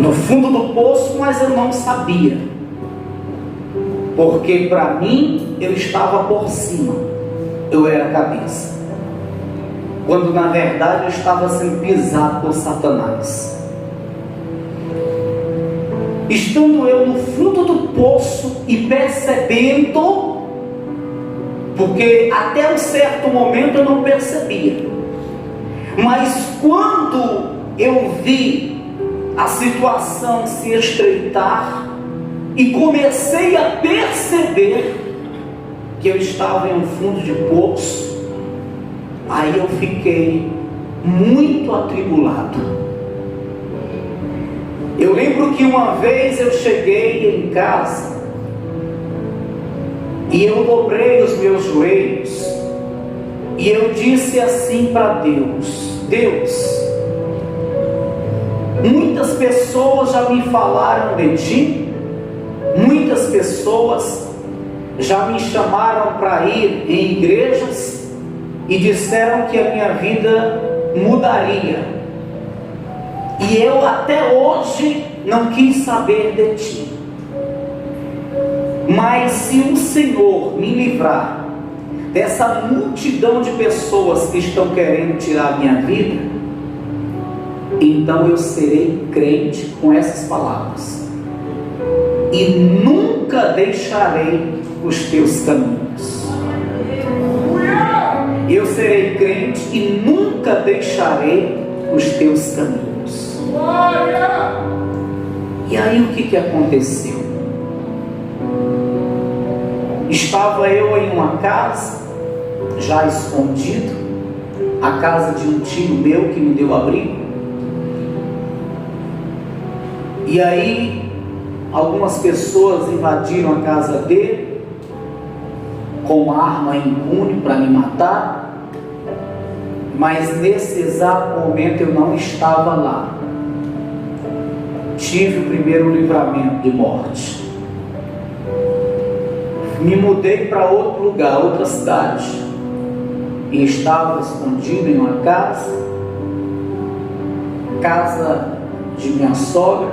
no fundo do poço, mas eu não sabia, porque para mim eu estava por cima, eu era a cabeça, quando na verdade eu estava sendo pisado por Satanás. Estando eu no fundo do poço e percebendo, porque até um certo momento eu não percebia, mas quando eu vi a situação se estreitar e comecei a perceber que eu estava em um fundo de poço, aí eu fiquei muito atribulado. Eu lembro que uma vez eu cheguei em casa e eu dobrei os meus joelhos e eu disse assim para Deus: Deus, muitas pessoas já me falaram de Ti, muitas pessoas já me chamaram para ir em igrejas e disseram que a minha vida mudaria. E eu até hoje não quis saber de Ti. Mas se o Senhor me livrar dessa multidão de pessoas que estão querendo tirar a minha vida, então eu serei crente com essas palavras. E nunca deixarei os Teus caminhos. Eu serei crente e nunca deixarei os Teus caminhos. E aí o que aconteceu? Estava eu em uma casa, já escondido, a casa de um tio meu que me deu abrigo. E aí algumas pessoas invadiram a casa dele com uma arma impune para me matar, mas nesse exato momento eu não estava lá. Tive o primeiro livramento de morte. Me mudei para outro lugar, outra cidade, e estava escondido em uma casa de minha sogra.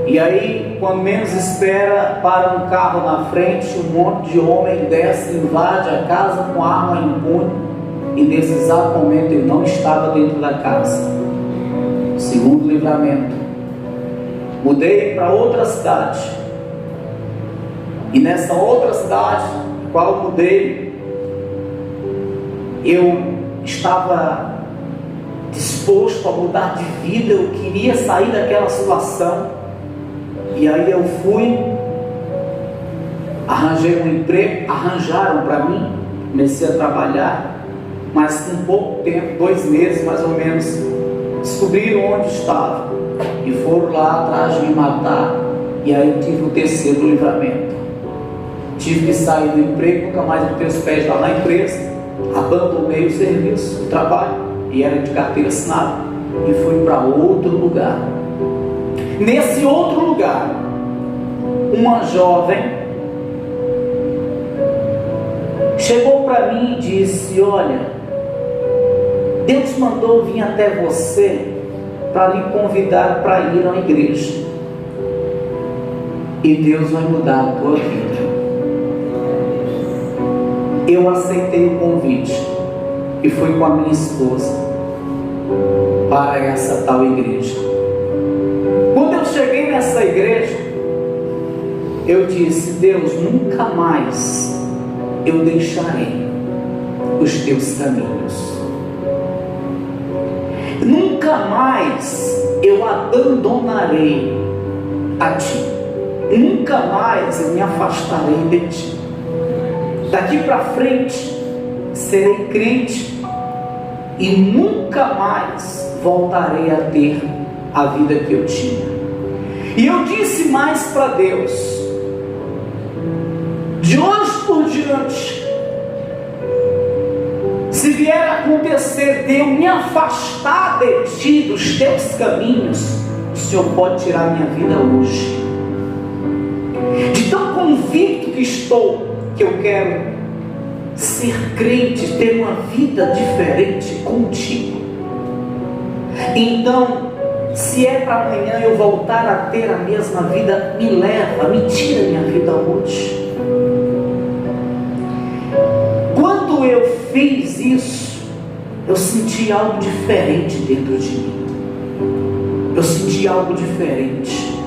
E aí, quando menos espera, para um carro na frente, um monte de homem desce, invade a casa com arma impune, e nesse exato momento eu não estava dentro da casa. Segundo livramento. Mudei para outra cidade, e nessa outra cidade, qual mudei, eu estava disposto a mudar de vida, eu queria sair daquela situação. E aí eu fui, arranjei um emprego, arranjaram para mim, comecei a trabalhar, mas com pouco tempo, 2 meses mais ou menos, descobriram onde estava e foram lá atrás de me matar. E aí eu tive o terceiro livramento. Tive que sair do emprego, nunca mais botei os pés lá na empresa, abandonei o serviço, o trabalho, e era de carteira assinada, e fui para outro lugar. Nesse outro lugar, uma jovem chegou para mim e disse: olha, Deus mandou vir até você para lhe convidar para ir à igreja, e Deus vai mudar a tua vida. Eu aceitei o convite e fui com a minha esposa para essa tal igreja. Quando eu cheguei nessa igreja, eu disse: Deus, nunca mais eu deixarei os Teus caminhos. Nunca mais eu abandonarei a Ti. Nunca mais eu me afastarei de Ti. Daqui para frente serei crente e nunca mais voltarei a ter a vida que eu tinha. E eu disse mais para Deus: de hoje por diante, se vier a acontecer de eu me afastar de Ti, dos Teus caminhos, o Senhor pode tirar minha vida hoje. De tão convicto que estou, que eu quero ser crente, ter uma vida diferente contigo. Então Se é para amanhã eu voltar a ter a mesma vida, me leva, me tira minha vida hoje. Quando eu fiz isso, eu senti algo diferente dentro de mim. Eu senti algo diferente.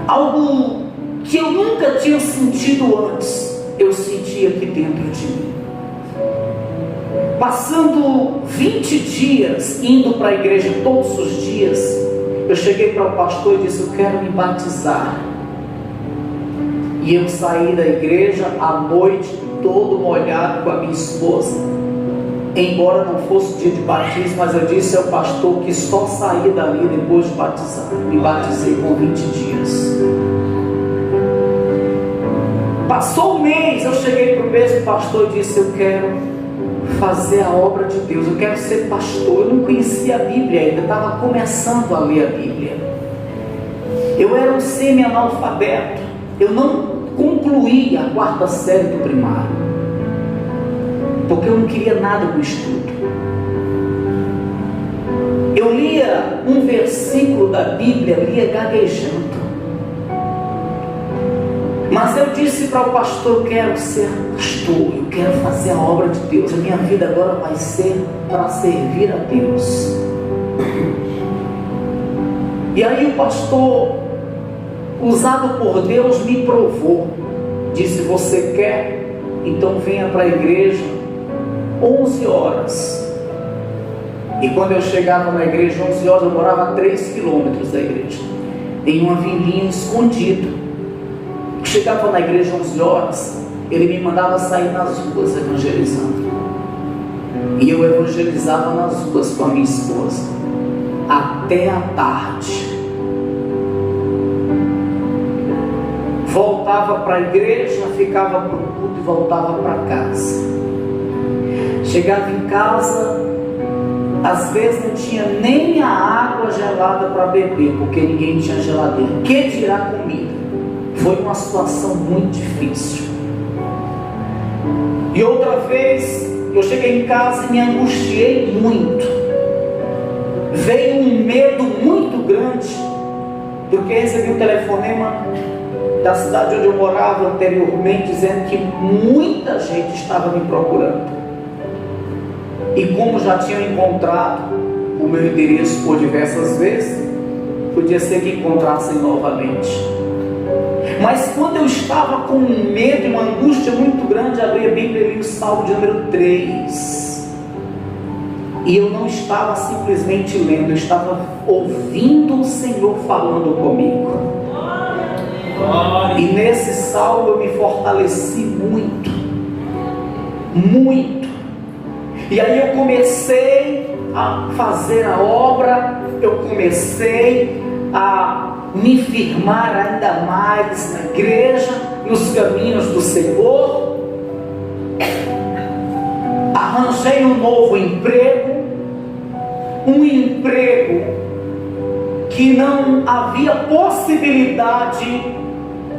Algo que eu nunca tinha sentido antes, eu senti aqui dentro de mim. Passando 20 dias, indo para a igreja todos os dias, eu cheguei para o pastor e disse: eu quero me batizar. E eu saí da igreja à noite, todo molhado com a minha esposa. Embora não fosse dia de batismo, mas eu disse ao pastor que só saí dali depois de batizar. Me batizei com 20 dias. Passou um mês, eu cheguei para o mesmo pastor e disse: eu quero fazer a obra de Deus, eu quero ser pastor. Eu não conhecia a Bíblia ainda, estava começando a ler a Bíblia. Eu era um semi-analfabeto, eu não concluí a 4ª série do primário, porque eu não queria nada com estudo. Eu lia um versículo da Bíblia, lia gaguejando. Mas eu disse para o pastor: eu quero ser pastor, eu quero fazer a obra de Deus, a minha vida agora vai ser para servir a Deus. E aí o pastor, usado por Deus, me provou. Disse: você quer? Então venha para a igreja 11 horas. E quando eu chegava na igreja 11 horas, eu morava a 3 quilômetros da igreja, em uma vilinha escondido. Chegava na igreja 11 horas, ele me mandava sair nas ruas evangelizando. E eu evangelizava nas ruas com a minha esposa, até a tarde. Voltava para a igreja, ficava para o culto e voltava para casa. Chegava em casa, às vezes não tinha nem a água gelada para beber, porque ninguém tinha geladeira. Que dirá comida? Foi uma situação muito difícil. E outra vez, eu cheguei em casa e me angustiei muito. Veio um medo muito grande, porque recebi um telefonema da cidade onde eu morava anteriormente, dizendo que muita gente estava me procurando. E como já tinham encontrado o meu endereço por diversas vezes, podia ser que encontrassem novamente. Mas quando eu estava com um medo e uma angústia muito grande, abri a Bíblia e li o Salmo de número 3. E eu não estava simplesmente lendo, eu estava ouvindo o Senhor falando comigo. E nesse salmo eu me fortaleci muito, muito. E aí eu comecei a fazer a obra, eu comecei a me firmar ainda mais na igreja, nos caminhos do Senhor. Arranjei um novo emprego, um emprego que não havia possibilidade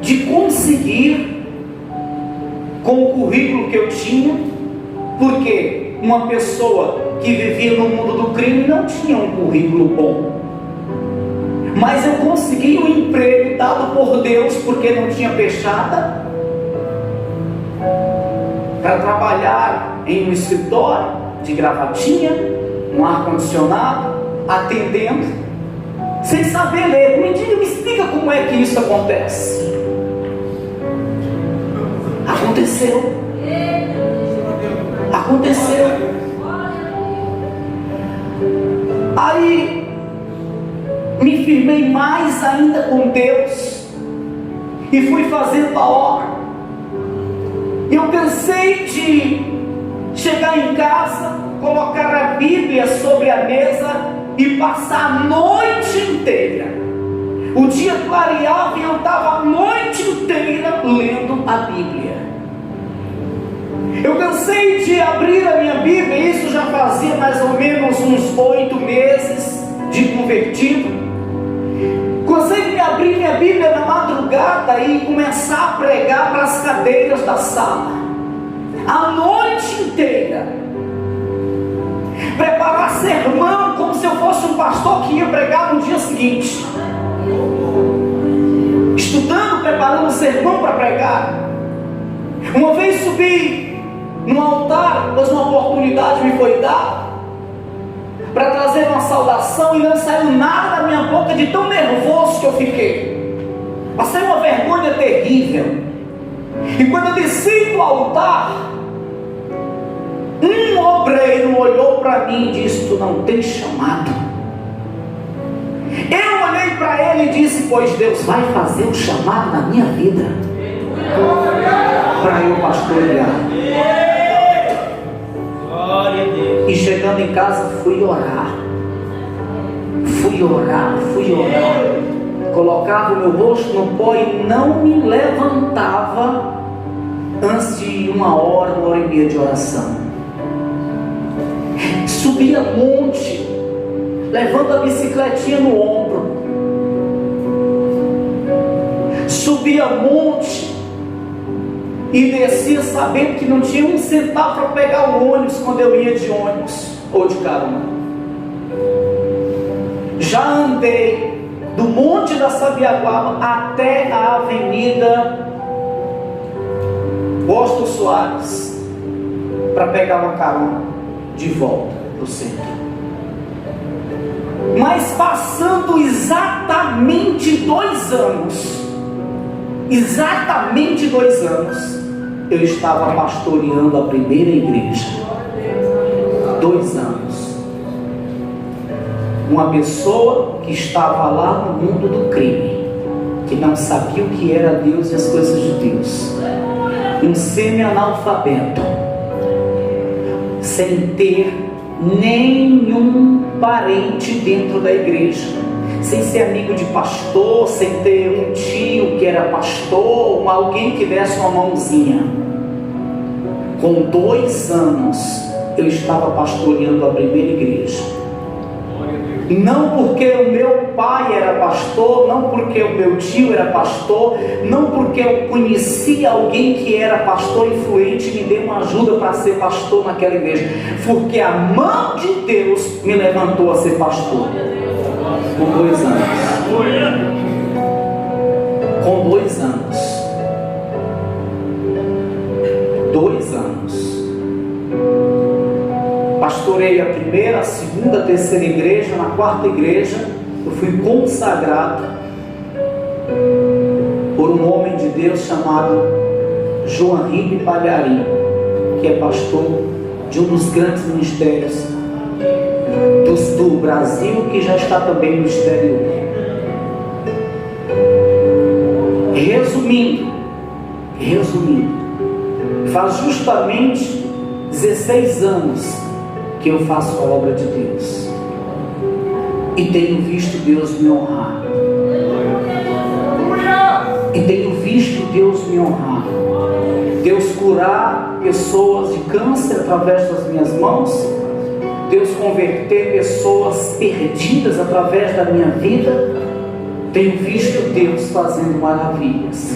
de conseguir com o currículo que eu tinha, porque uma pessoa que vivia no mundo do crime não tinha um currículo bom. Mas eu consegui um emprego dado por Deus, porque não tinha peixada, para trabalhar em um escritório de gravatinha, um ar-condicionado, atendendo, sem saber ler. Me diga, me explica como é que isso acontece. Aconteceu. Aconteceu. Aí me firmei mais ainda com Deus e fui fazendo a obra. Eu cansei de chegar em casa, colocar a Bíblia sobre a mesa e passar a noite inteira. O dia clareava e eu estava a noite inteira lendo a Bíblia. Eu cansei de abrir a minha Bíblia, isso já fazia mais ou menos uns 8 meses de convertido. Cansei de abrir minha Bíblia na madrugada e começar a pregar para as cadeiras da sala, a noite inteira, preparar sermão como se se eu fosse um pastor que ia pregar no dia seguinte, estudando, preparando o sermão para pregar. Uma vez subi no altar, pois uma oportunidade me foi dada para trazer uma saudação, e não saiu nada da minha boca de tão nervoso que eu fiquei. Passei uma vergonha terrível. E quando eu desci do altar, um obreiro olhou para mim e disse: tu não tens chamado. Eu olhei para ele e disse: pois Deus vai fazer um chamado na minha vida para eu pastorear. E chegando em casa fui orar. Colocava o meu rosto no pó e não me levantava antes de 1 hora, 1h30 de oração. Subia monte, levando a bicicletinha no ombro. Subia monte e descia sabendo que não tinha um centavo para pegar o ônibus quando eu ia de ônibus ou de carona. Já andei do Monte da Sabiaguaba até a Avenida Boston Soares para pegar uma carona de volta para o centro. Mas passando exatamente 2 anos, eu estava pastoreando a primeira igreja. 2 anos. Uma pessoa que estava lá no mundo do crime, que não sabia o que era Deus e as coisas de Deus, um semi-analfabeto, sem ter nenhum parente dentro da igreja, sem ser amigo de pastor, sem ter um tio que era pastor, alguém que desse uma mãozinha. Com 2 anos eu estava pastoreando a primeira igreja. Não porque o meu pai era pastor, não porque o meu tio era pastor, não porque eu conhecia alguém que era pastor influente e me deu uma ajuda para ser pastor naquela igreja, porque a mão de Deus me levantou a ser pastor. Com 2 anos. Com 2 anos. 2 anos. Pastorei a primeira, a segunda, a terceira igreja. Na 4ª igreja eu fui consagrado por um homem de Deus chamado João Henrique Palharim, que é pastor de um dos grandes ministérios do Brasil, que já está também no exterior. Resumindo, faz justamente 16 anos que eu faço a obra de Deus e tenho visto Deus me honrar. Deus curar pessoas de câncer através das minhas mãos, Deus converter pessoas perdidas através da minha vida. Tenho visto Deus fazendo maravilhas.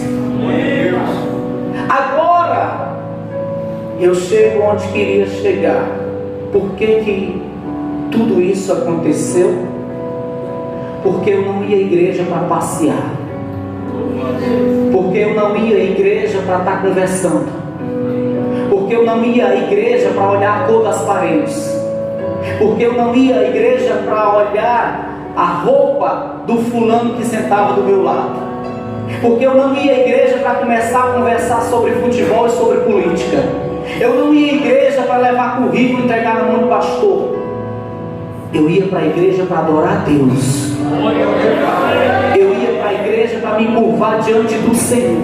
Agora eu chego onde queria chegar. Por que tudo isso aconteceu? Porque eu não ia à igreja para passear. Porque eu não ia à igreja para estar conversando. Porque eu não ia à igreja para olhar a cor das paredes. Porque eu não ia à igreja para olhar a roupa do fulano que sentava do meu lado. Porque eu não ia à igreja para começar a conversar sobre futebol e sobre política. Eu não ia à igreja para levar currículo e entregar na mão do pastor. Eu ia para a igreja para adorar a Deus. Eu ia para a igreja para me curvar diante do Senhor.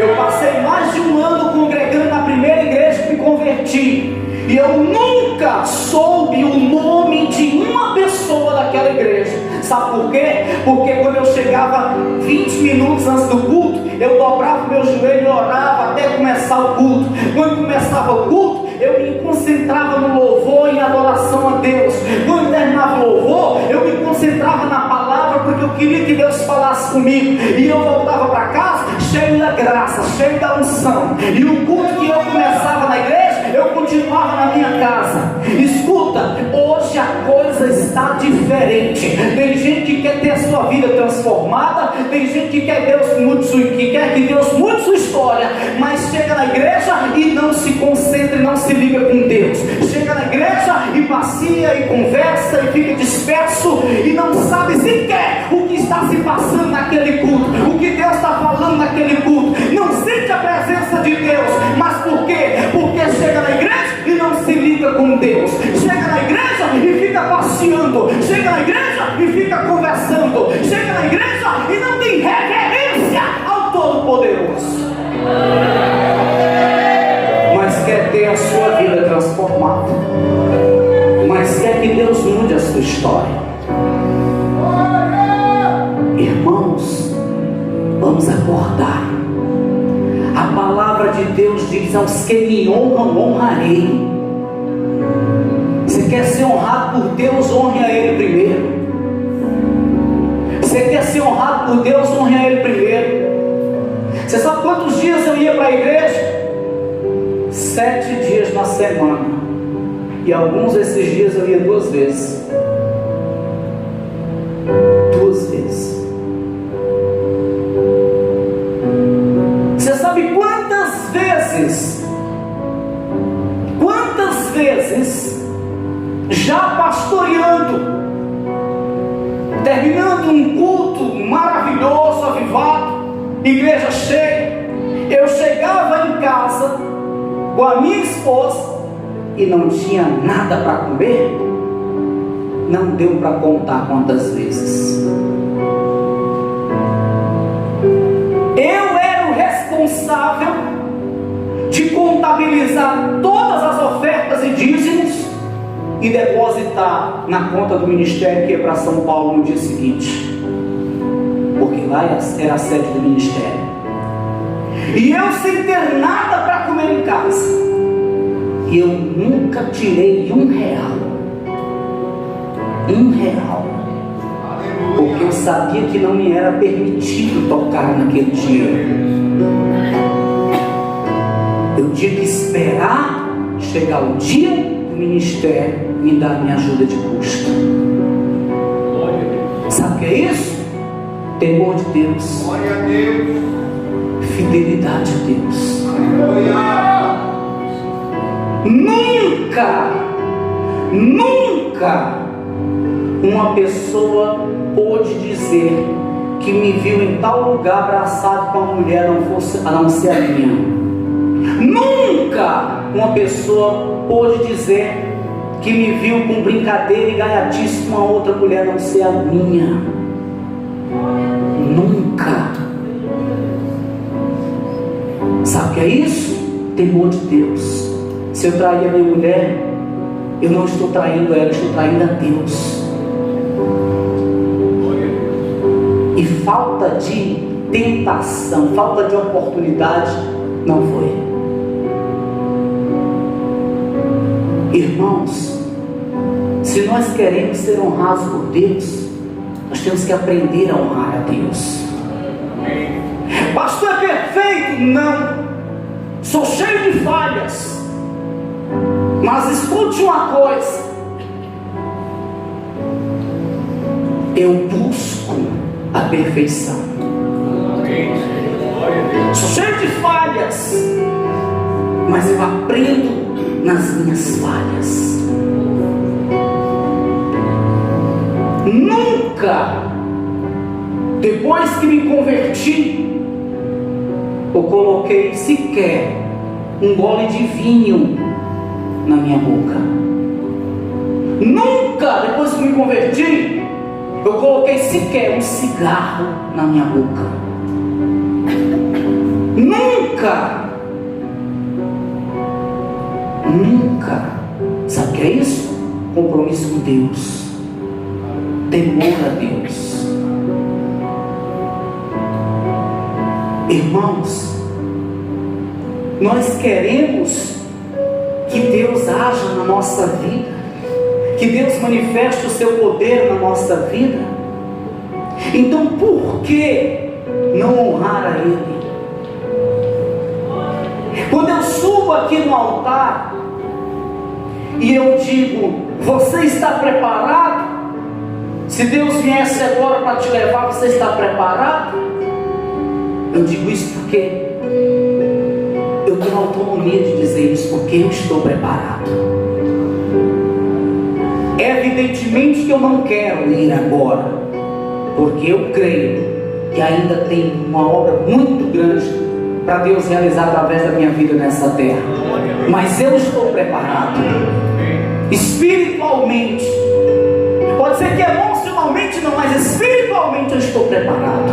Eu passei mais de 1 ano congregando na primeira igreja que me converti, e eu nunca soube o nome de uma pessoa daquela igreja. Sabe por quê? Porque quando eu chegava 20 minutos antes do culto, eu dobrava o meu joelho e orava até começar o culto. Quando começava o culto, eu me concentrava no louvor e na adoração a Deus. Quando terminava o louvor, eu me concentrava na palavra, porque eu queria que Deus falasse comigo. E eu voltava para casa cheio da graça, cheio da unção. E o culto que eu começava na igreja eu continuava na minha casa. Escuta, hoje a coisa está diferente. Tem gente que quer ter a sua vida transformada, tem gente que quer que Deus mude sua história, mas chega na igreja e não se concentra e não se liga com Deus. Chega na igreja e passeia e conversa e fica disperso e não sabe sequer o que está se passando naquele culto, o que Deus está falando naquele culto. Não sente a presença de Deus. Mas por quê? Porque chega na igreja e não se liga com Deus. Chega na igreja e fica passeando. Chega na igreja e fica conversando. Chega na igreja e não tem reverência ao Todo-Poderoso. Mas quer ter a sua vida transformada, mas quer que Deus mude a sua história. Irmãos, vamos acordar. A palavra de Deus diz: aos que me honram, honrarei. Você quer ser honrado por Deus, honre a Ele primeiro. Você quer ser honrado por Deus, honre a Ele primeiro. Você sabe quantos dias eu ia para a igreja? 7 dias na semana. E alguns desses dias eu ia 2 vezes. 2 vezes. Você sabe quantas vezes já pastoreando, terminando um culto maravilhoso, avivado, igreja cheia, eu chegava em casa com a minha esposa e não tinha nada para comer? Não deu para contar quantas vezes. Eu era o responsável de contabilizar todas as ofertas e dízimos e depositar na conta do ministério que ia para São Paulo no dia seguinte, porque lá era a sede do ministério. E eu sem ter nada para comer em casa, e eu nunca tirei R$1, porque eu sabia que não me era permitido tocar naquele dinheiro. Eu tinha que esperar chegar o dia do ministério me dar minha ajuda de custo. Sabe o que é isso? Temor de Deus. Glória a Deus. Fidelidade a Deus. Nunca uma pessoa pôde dizer que me viu em tal lugar abraçado com uma mulher a não ser a minha. Nunca uma pessoa pôde dizer que me viu com brincadeira e gaiatice com uma outra mulher a não ser a minha. Nunca. Sabe o que é isso? Temor de Deus. Se eu trair a minha mulher, eu não estou traindo ela, estou traindo a Deus. E falta de tentação, falta de oportunidade, não foi. Irmãos, se nós queremos ser honrados por Deus, nós temos que aprender a honrar a Deus. Pastor, é perfeito? Não. Sou cheio de falhas. Mas escute uma coisa: eu busco a perfeição. Sou cheio de falhas, mas eu aprendo nas minhas falhas. Nunca, depois que me converti, eu coloquei sequer um gole de vinho na minha boca. Nunca, depois que me converti, eu coloquei sequer um cigarro na minha boca. Nunca. Sabe o que é isso? Compromisso com Deus, temor a Deus. Irmãos, nós queremos que Deus haja na nossa vida, que Deus manifeste o seu poder na nossa vida. Então por que não honrar a Ele? Quando eu subo aqui no altar, e eu digo: você está preparado? Se Deus viesse agora para te levar, você está preparado? Eu digo isso porque eu tenho autonomia de dizer isso, porque eu estou preparado. Evidentemente que eu não quero ir agora, porque eu creio que ainda tem uma obra muito grande para Deus realizar através da minha vida nessa terra. Mas eu estou preparado espiritualmente. Pode ser que emocionalmente não, mas espiritualmente eu estou preparado.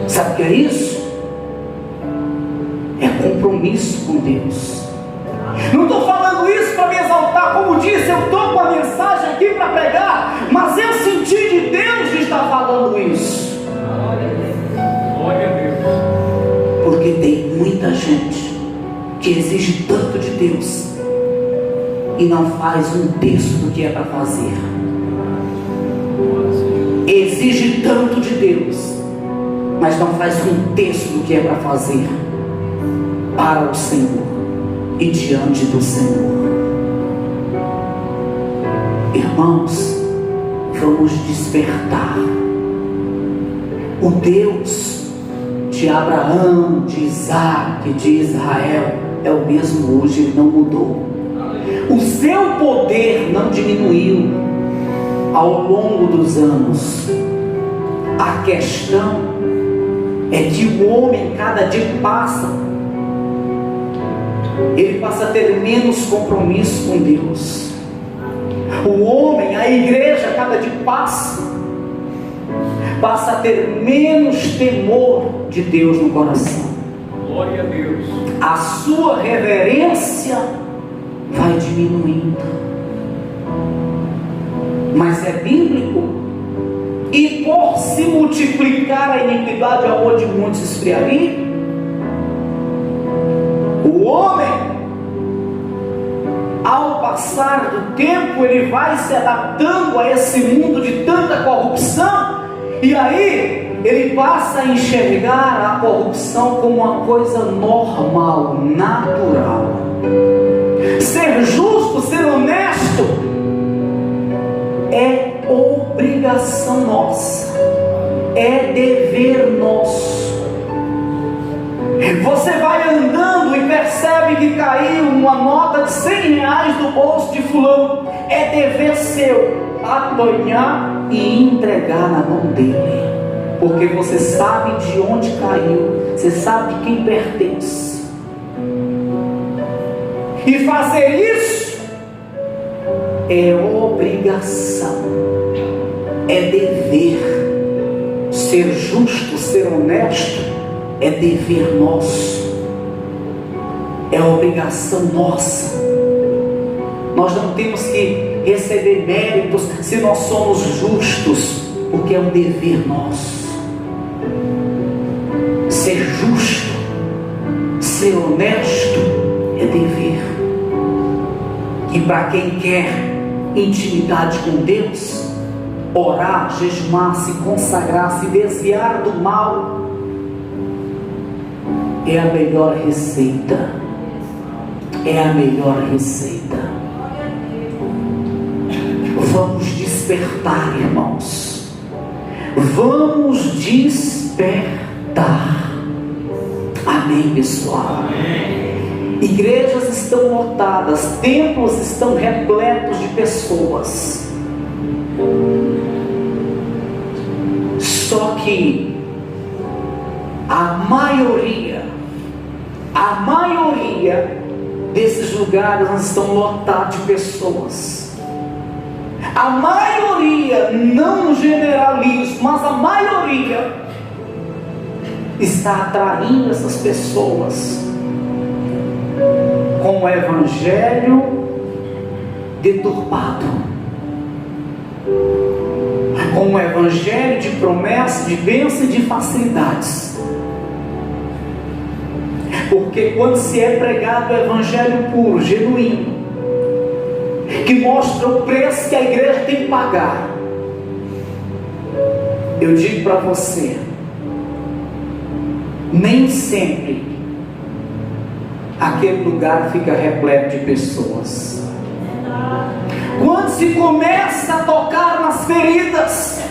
Sabe o que é isso? É compromisso com Deus. Não estou falando isso para me exaltar, como disse, eu estou com a mensagem aqui para pregar, mas eu senti de Deus de estar falando isso. Glória a Deus. Porque tem muita gente que exige tanto de Deus e não faz um terço do que é para fazer. Exige tanto de Deus, mas não faz um terço do que é para fazer para o Senhor e diante do Senhor. Irmãos, vamos despertar. O Deus de Abraão, de Isaac, de Israel é o mesmo hoje, ele não mudou. O seu poder não diminuiu ao longo dos anos. A questão é que o homem, cada dia que passa, ele passa a ter menos compromisso com Deus. O homem, a igreja, cada dia que passa a ter menos temor de Deus no coração. Glória a Deus. A sua reverência vai diminuindo. Mas é bíblico. E por se multiplicar a iniquidade, o amor de muitos esfriaria. O homem, ao passar do tempo, ele vai se adaptando a esse mundo de tanta corrupção, e aí ele passa a enxergar a corrupção como uma coisa normal, natural. Ser justo, ser honesto é obrigação nossa, é dever nosso. Você vai andando e percebe que caiu uma nota de 100 reais do bolso de fulano. É dever seu apanhar e entregar na mão dele, porque você sabe de onde caiu, você sabe de quem pertence. E fazer isso é obrigação, é dever. Ser justo, ser honesto é dever nosso, é obrigação nossa. Nós não temos que receber méritos se nós somos justos, porque é um dever nosso. Ser justo, ser honesto é dever. E para quem quer intimidade com Deus, orar, jejumar, se consagrar, se desviar do mal, é a melhor receita. É a melhor receita. Vamos despertar, irmãos. Vamos despertar. Amém, pessoal? Amém. Igrejas estão lotadas, templos estão repletos de pessoas. Só que a maioria desses lugares estão lotados de pessoas. A maioria, não generalizo, mas a maioria está atraindo essas pessoas com o evangelho deturpado, com o evangelho de promessa, de bênção e de facilidades. Porque quando se é pregado o evangelho puro, genuíno, que mostra o preço que a igreja tem que pagar, eu digo para você, nem sempre aquele lugar fica repleto de pessoas. Quando se começa a tocar nas feridas,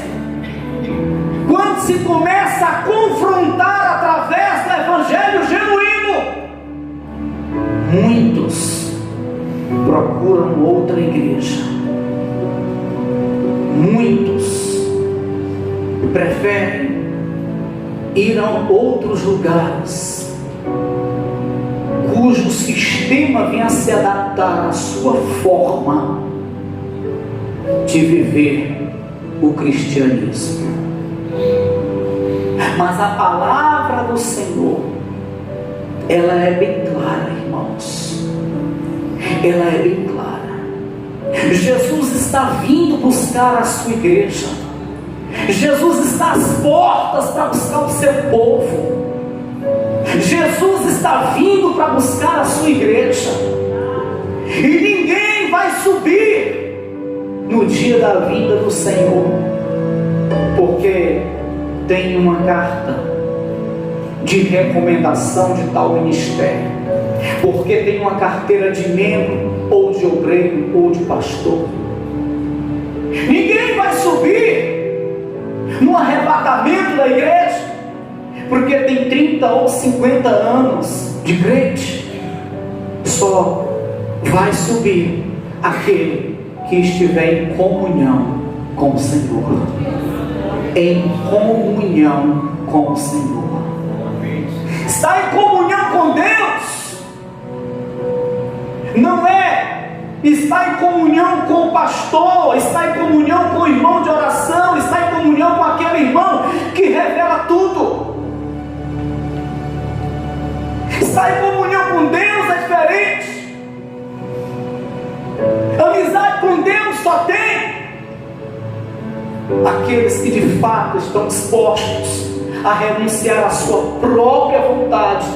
quando se começa a confrontar através do evangelho genuíno, muitos procuram outra igreja. Muitos preferem ir a outros lugares cujo sistema vem a se adaptar à sua forma de viver o cristianismo. Mas a palavra do Senhor, ela é bem clara, irmãos. Ela é bem clara. Jesus está vindo buscar a sua igreja. Jesus está às portas para buscar o seu povo. Jesus está vindo para buscar a sua igreja. E ninguém vai subir no dia da vinda do Senhor, porque tem uma carta de recomendação de tal ministério, porque tem uma carteira de membro, ou de obreiro, ou de pastor. Ninguém vai subir no arrebatamento da igreja porque tem 30 ou 50 anos de crente. Só vai subir aquele que estiver em comunhão com o Senhor. Em comunhão com o Senhor. Está em comunhão com Deus. Não é estar em comunhão com o pastor, está em comunhão com o irmão de oração, está em comunhão com aquele irmão que revela tudo. Estar em comunhão com Deus é diferente. Amizade com Deus só tem aqueles que de fato estão dispostos a renunciar à sua própria vontade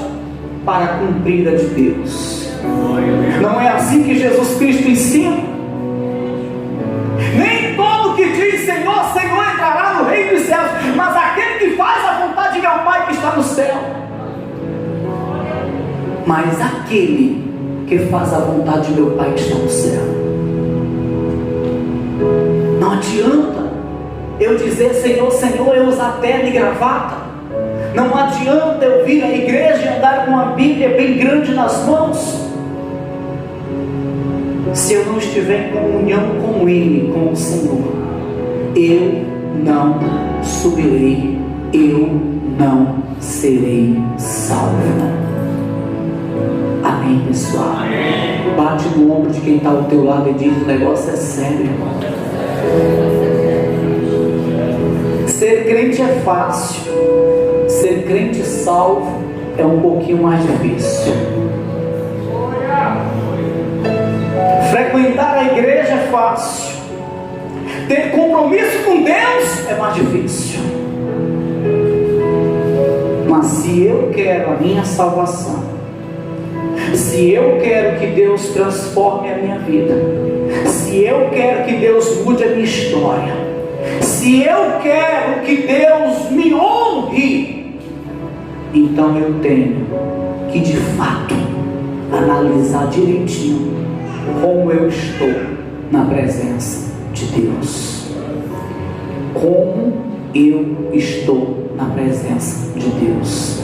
para cumprir a de Deus. Não é assim que Jesus Cristo ensina? Nem todo que diz Senhor, Senhor entrará no reino dos céus, mas aquele que faz a vontade de meu Pai que está no céu. Mas aquele que faz a vontade de meu Pai que está no céu. Não adianta eu dizer Senhor, Senhor, eu usar terno e gravata. Não adianta eu vir à igreja e andar com uma Bíblia bem grande nas mãos, se eu não estiver em comunhão com Ele, com o Senhor. Eu não subirei, eu não serei salvo. Amém, pessoal? Bate no ombro de quem está ao teu lado e diz: o negócio é sério. Ser crente é fácil, ser crente salvo é um pouquinho mais difícil. Frequentar a igreja é fácil, ter compromisso com Deus é mais difícil. Mas se eu quero a minha salvação, se eu quero que Deus transforme a minha vida, se eu quero que Deus mude a minha história, se eu quero que Deus me honre, então eu tenho que de fato analisar direitinho como eu estou na presença de Deus. Como eu estou na presença de Deus.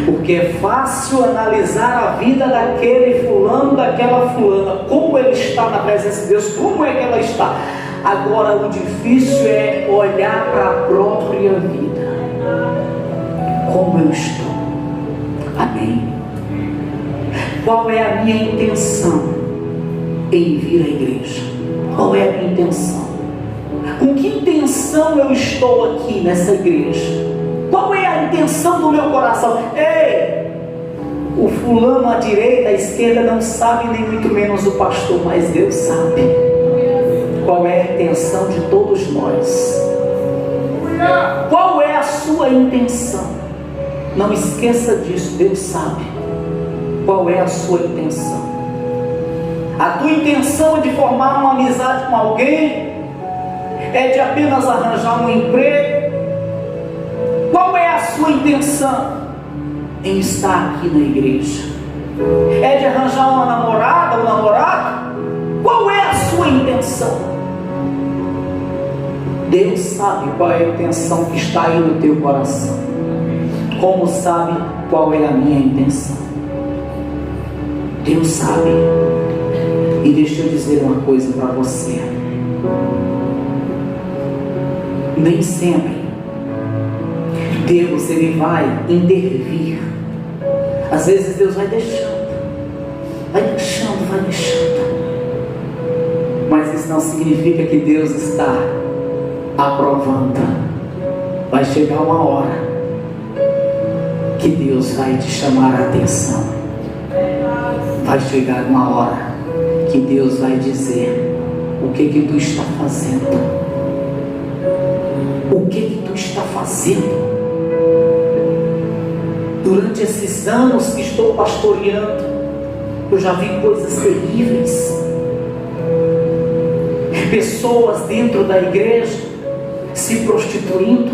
Porque é fácil analisar a vida daquele fulano, daquela fulana, como ele está na presença de Deus, como é que ela está. Agora o difícil é olhar para a própria vida. Como eu estou. Amém. Qual é a minha intenção em vir à igreja? Qual é a minha intenção? Com que intenção eu estou aqui nessa igreja? Qual é a intenção do meu coração? Ei, o fulano à direita, à esquerda não sabe, nem muito menos o pastor, mas Deus sabe. Qual é a intenção de todos nós? Qual é a sua intenção? Não esqueça disso, Deus sabe. Qual é a sua intenção? A tua intenção é de formar uma amizade com alguém? É de apenas arranjar um emprego? Qual é a sua intenção em estar aqui na igreja? É de arranjar uma namorada ou namorado? Qual é a sua intenção? Deus sabe qual é a intenção que está aí no teu coração, como sabe qual é a minha intenção. Deus sabe. E deixa eu dizer uma coisa para você: nem sempre Deus ele vai intervir. Às vezes Deus vai deixando, mas isso não significa que Deus está aprovando. Vai chegar uma hora que Deus vai te chamar a atenção. Vai chegar uma hora que Deus vai dizer: o que tu está fazendo? O que tu está fazendo? Durante esses anos que estou pastoreando, eu já vi coisas terríveis. Pessoas dentro da igreja se prostituindo,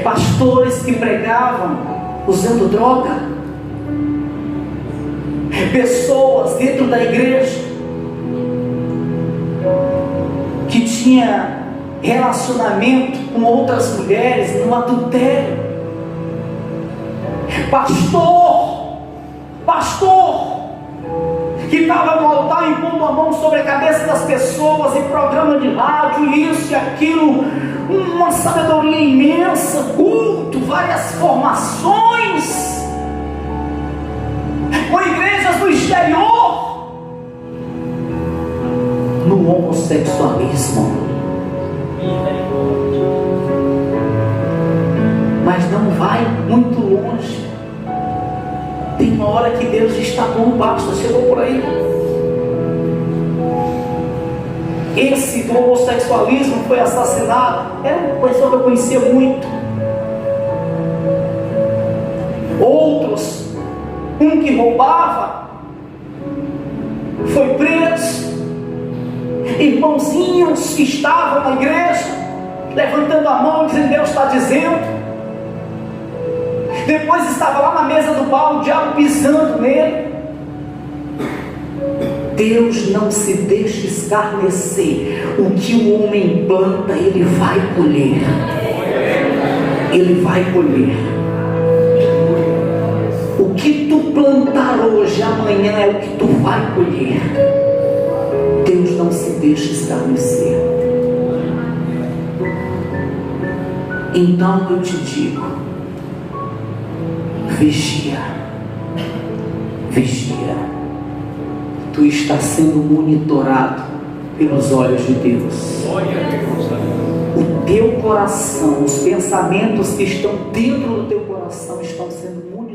pastores que pregavam usando droga, pessoas dentro da igreja que tinha relacionamento com outras mulheres no adultério. Pastor que estava no altar impondo a mão sobre a cabeça das pessoas em programa de rádio, isso e aquilo, uma sabedoria imensa, culto, várias formações, com igrejas do exterior, no homossexualismo. Mas não vai muito longe. Tem uma hora que Deus está bom, basta, chegou por aí. Esse do homossexualismo foi assassinado. Era uma pessoa que eu conhecia muito. Outros, um que roubava, foi preso. Irmãozinhos que estavam na igreja, levantando a mão, dizendo: Deus está dizendo. Depois estava lá na mesa do pau, o diabo pisando nele. Deus não se deixa escarnecer. O que o homem planta, ele vai colher. Ele vai colher. O que tu plantar hoje, amanhã é o que tu vai colher. Deus não se deixa escarnecer. Então eu te digo: vigia, vigia. Tu está sendo monitorado pelos olhos de Deus. O teu coração, os pensamentos que estão dentro do teu coração estão sendo monitorados